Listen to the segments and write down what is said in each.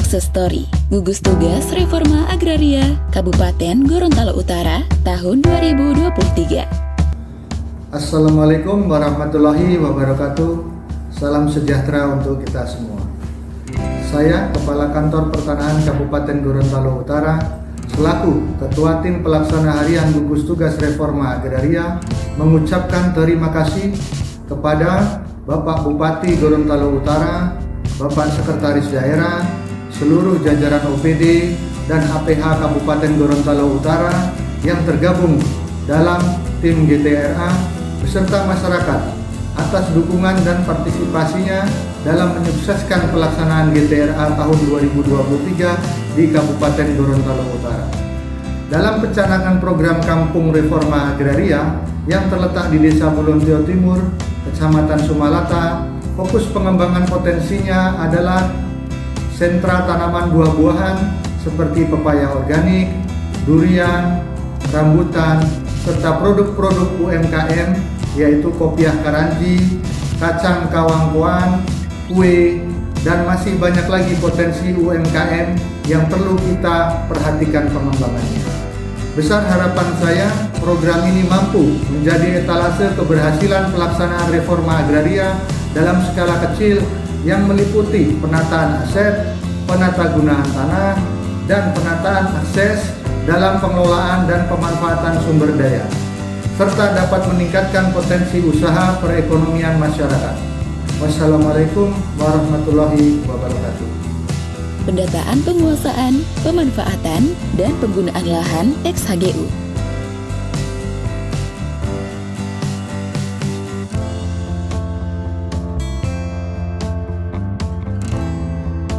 Sukses Story, Gugus Tugas Reforma Agraria Kabupaten Gorontalo Utara tahun 2023. Assalamualaikum warahmatullahi wabarakatuh. Salam sejahtera untuk kita semua. Saya Kepala Kantor Pertanahan Kabupaten Gorontalo Utara selaku Ketua Tim Pelaksana Harian Gugus Tugas Reforma Agraria mengucapkan terima kasih kepada Bapak Bupati Gorontalo Utara, Bapak Sekretaris Daerah, seluruh jajaran OPD dan APH Kabupaten Gorontalo Utara yang tergabung dalam tim GTRA beserta masyarakat atas dukungan dan partisipasinya dalam menyukseskan pelaksanaan GTRA tahun 2023 di Kabupaten Gorontalo Utara. Dalam pencanangan program Kampung Reforma Agraria yang terletak di Desa Bulontio Timur, Kecamatan Sumalata, fokus pengembangan potensinya adalah sentra tanaman buah-buahan seperti pepaya organik, durian, rambutan, serta produk-produk UMKM yaitu kopiah karanji, kacang kawangkoan, kue, dan masih banyak lagi potensi UMKM yang perlu kita perhatikan pengembangannya. Besar harapan saya program ini mampu menjadi etalase keberhasilan pelaksanaan reforma agraria dalam skala kecil yang meliputi penataan aset, penata gunaan tanah, dan penataan akses dalam pengelolaan dan pemanfaatan sumber daya, serta dapat meningkatkan potensi usaha perekonomian masyarakat. Wassalamualaikum warahmatullahi wabarakatuh. Pendataan penguasaan, pemanfaatan, dan penggunaan lahan XHGU.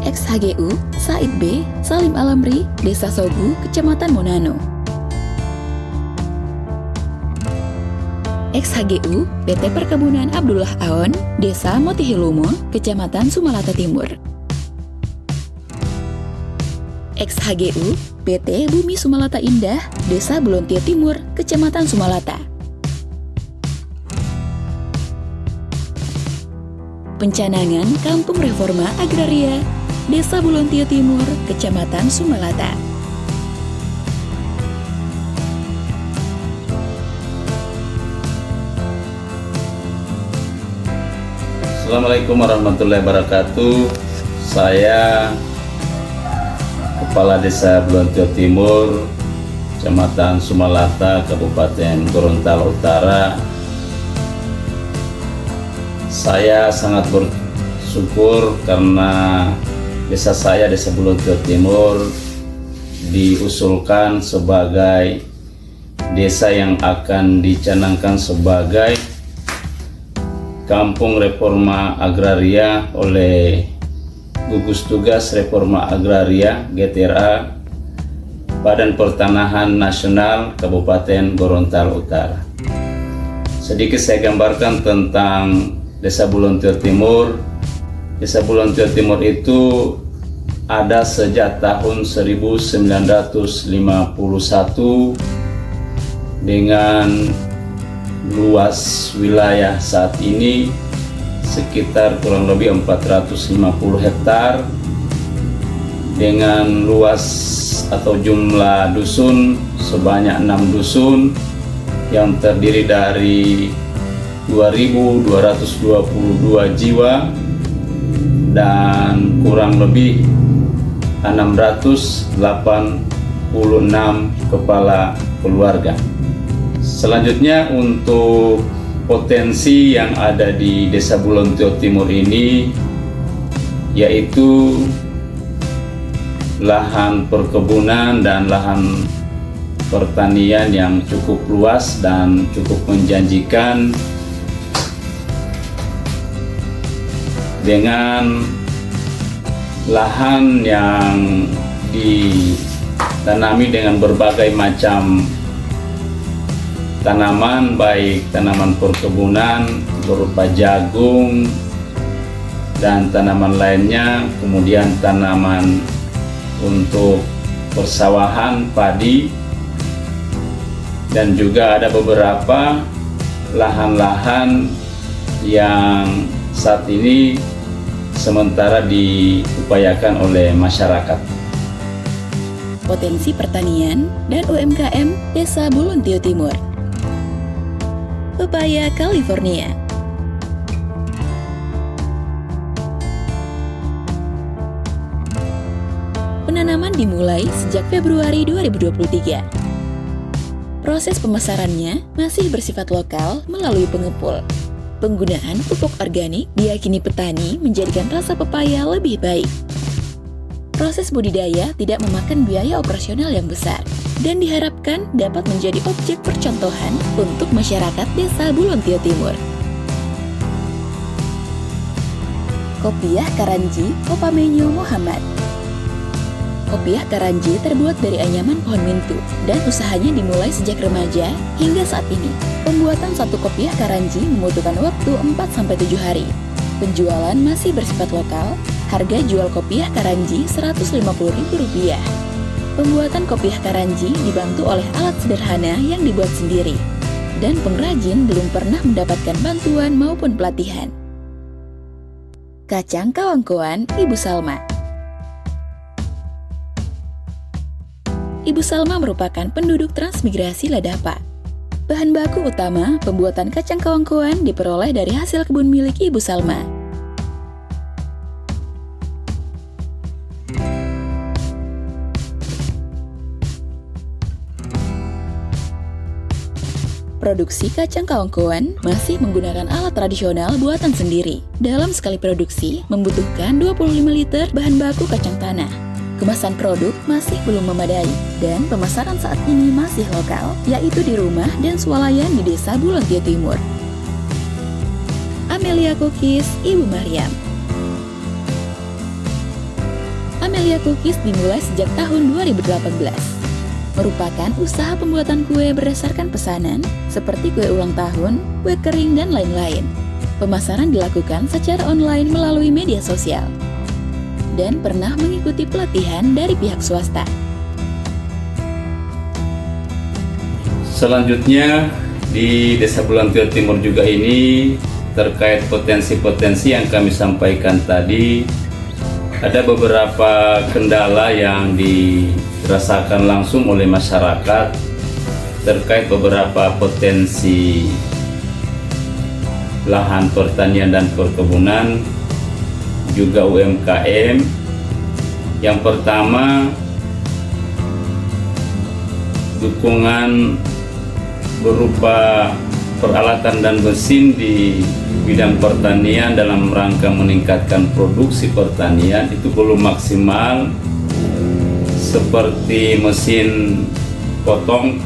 XHGU Said B. Salim Alamri, Desa Sogu, Kecamatan Monano. XHGU PT Perkebunan Abdullah Aon, Desa Motihilumo, Kecamatan Sumalata Timur. XHGU PT Bumi Sumalata Indah, Desa Bulontio Timur, Kecamatan Sumalata. Pencanangan Kampung Reforma Agraria Desa Bulontio Timur, Kecamatan Sumalata. Assalamualaikum warahmatullahi wabarakatuh. Saya Kepala Desa Bulontio Timur, Kecamatan Sumalata, Kabupaten Gorontalo Utara. Saya sangat bersyukur karena desa saya, Desa Bulontio Timur, diusulkan sebagai desa yang akan dicanangkan sebagai Kampung Reforma Agraria oleh Gugus Tugas Reforma Agraria GTRA Badan Pertanahan Nasional Kabupaten Gorontalo Utara. Sedikit saya gambarkan tentang Desa Bulontio Timur. Desa Bulontio Timur itu ada sejak tahun 1951 dengan luas wilayah saat ini sekitar kurang lebih 450 hektar dengan luas atau jumlah dusun sebanyak 6 dusun yang terdiri dari 2.222 jiwa dan kurang lebih 686 kepala keluarga. Selanjutnya untuk potensi yang ada di Desa Bulontio Timur ini yaitu lahan perkebunan dan lahan pertanian yang cukup luas dan cukup menjanjikan dengan lahan yang ditanami dengan berbagai macam tanaman, baik tanaman perkebunan berupa jagung dan tanaman lainnya, kemudian tanaman untuk persawahan, padi, dan juga ada beberapa lahan-lahan yang saat ini sementara diupayakan oleh masyarakat. Potensi pertanian dan UMKM Desa Bulontio Timur. Pepaya California. Penanaman dimulai sejak Februari 2023. Proses pemasarannya masih bersifat lokal melalui pengepul. Penggunaan pupuk organik diyakini petani menjadikan rasa pepaya lebih baik. Proses budidaya tidak memakan biaya operasional yang besar dan diharapkan dapat menjadi objek percontohan untuk masyarakat Desa Bulontio Timur. Kopiah Karanji Opamenyo Muhammad. Kopiah Karanji terbuat dari anyaman pohon mintu dan usahanya dimulai sejak remaja hingga saat ini. Pembuatan satu kopiah Karanji membutuhkan waktu 4-7 hari. Penjualan masih bersifat lokal, harga jual kopiah Karanji Rp150.000. Pembuatan kopiah Karanji dibantu oleh alat sederhana yang dibuat sendiri, dan pengrajin belum pernah mendapatkan bantuan maupun pelatihan. Kacang Kawangkoan Ibu Salma. Ibu Salma merupakan penduduk transmigrasi Ladapa. Bahan baku utama pembuatan kacang kawangkoan diperoleh dari hasil kebun milik Ibu Salma. Produksi kacang kawangkoan masih menggunakan alat tradisional buatan sendiri. Dalam sekali produksi membutuhkan 25 liter bahan baku kacang tanah. Kemasan produk masih belum memadai dan pemasaran saat ini masih lokal, yaitu di rumah dan swalayan di Desa Bulontio Timur. Amelia Cookies Ibu Maryam. Amelia Cookies dimulai sejak tahun 2018. Merupakan usaha pembuatan kue berdasarkan pesanan seperti kue ulang tahun, kue kering, dan lain-lain. Pemasaran dilakukan secara online melalui media sosial dan pernah mengikuti pelatihan dari pihak swasta. Selanjutnya di Desa Bulontio Timur juga ini terkait potensi-potensi yang kami sampaikan tadi, ada beberapa kendala yang dirasakan langsung oleh masyarakat terkait beberapa potensi lahan pertanian dan perkebunan, juga UMKM. Yang pertama, dukungan berupa peralatan dan mesin di bidang pertanian dalam rangka meningkatkan produksi pertanian itu belum maksimal, seperti mesin potong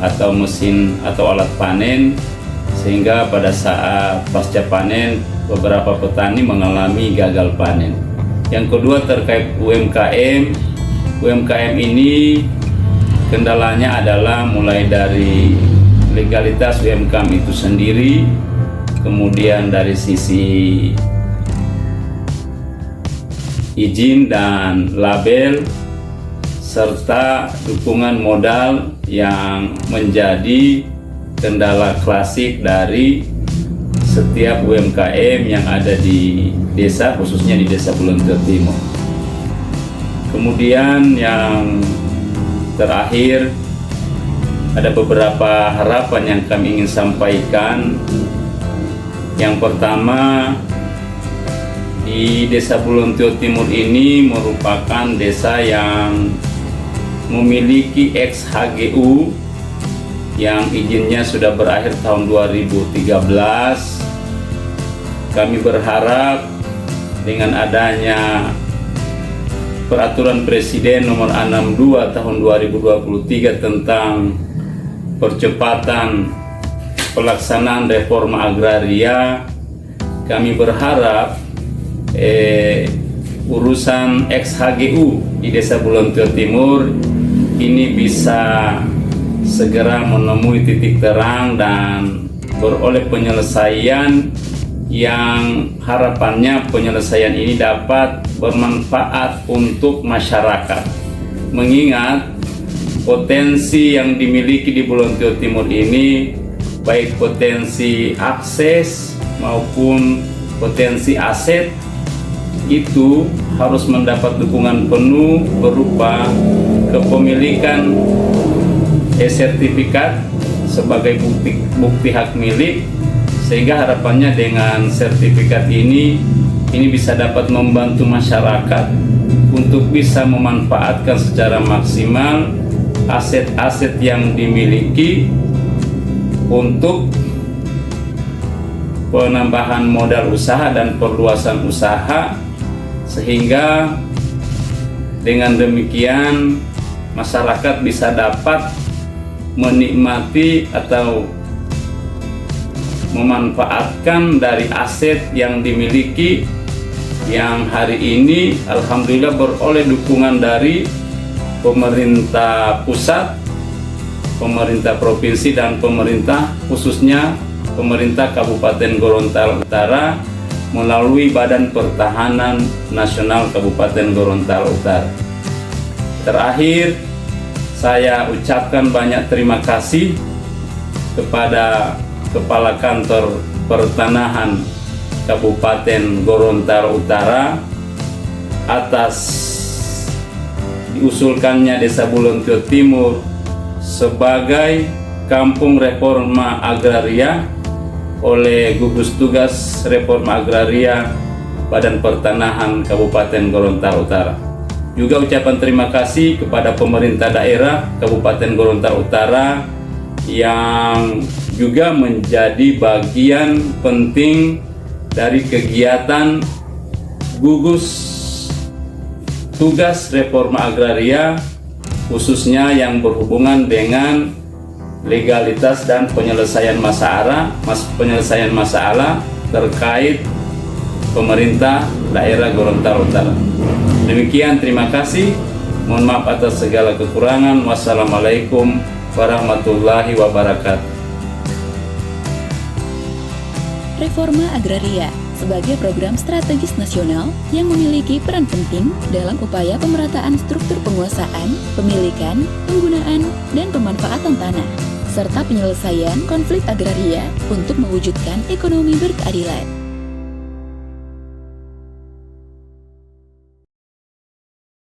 atau mesin atau alat panen, sehingga pada saat pasca panen beberapa petani mengalami gagal panen. Yang kedua terkait UMKM. UMKM ini kendalanya adalah mulai dari legalitas UMKM itu sendiri, kemudian dari sisi izin dan label, serta dukungan modal yang menjadi kendala klasik dari setiap UMKM yang ada di desa, khususnya di Desa Bulontio Timur. Kemudian yang terakhir, ada beberapa harapan yang kami ingin sampaikan. Yang pertama, di Desa Bulontio Timur ini merupakan desa yang memiliki ex-HGU yang izinnya sudah berakhir tahun 2013. Kami berharap dengan adanya Peraturan Presiden Nomor 62 Tahun 2023 tentang percepatan pelaksanaan reforma agraria, kami berharap urusan ex-HGU di Desa Bulontio Timur ini bisa segera menemui titik terang dan beroleh penyelesaian yang harapannya penyelesaian ini dapat bermanfaat untuk masyarakat. Mengingat potensi yang dimiliki di Bulontio Timur ini, baik potensi akses maupun potensi aset, itu harus mendapat dukungan penuh berupa kepemilikan e-sertifikat sebagai bukti hak milik, sehingga harapannya dengan sertifikat ini bisa dapat membantu masyarakat untuk bisa memanfaatkan secara maksimal aset-aset yang dimiliki untuk penambahan modal usaha dan perluasan usaha, sehingga dengan demikian masyarakat bisa dapat menikmati atau memanfaatkan dari aset yang dimiliki, yang hari ini alhamdulillah beroleh dukungan dari pemerintah pusat, pemerintah provinsi, dan pemerintah khususnya pemerintah Kabupaten Gorontalo Utara melalui Badan Pertahanan Nasional Kabupaten Gorontalo Utara. Terakhir, saya ucapkan banyak terima kasih kepada Kepala Kantor Pertanahan Kabupaten Gorontalo Utara atas diusulkannya Desa Bulontio Timur sebagai Kampung Reforma Agraria oleh Gugus Tugas Reforma Agraria Badan Pertanahan Kabupaten Gorontalo Utara. Juga ucapan terima kasih kepada pemerintah daerah Kabupaten Gorontalo Utara yang juga menjadi bagian penting dari kegiatan Gugus Tugas Reforma Agraria, khususnya yang berhubungan dengan legalitas dan penyelesaian masalah terkait pemerintah daerah Gorontalo Utara. Demikian, terima kasih. Mohon maaf atas segala kekurangan. Wassalamualaikum warahmatullahi wabarakatuh. Reforma Agraria sebagai program strategis nasional yang memiliki peran penting dalam upaya pemerataan struktur penguasaan, pemilikan, penggunaan, dan pemanfaatan tanah, serta penyelesaian konflik agraria untuk mewujudkan ekonomi berkeadilan.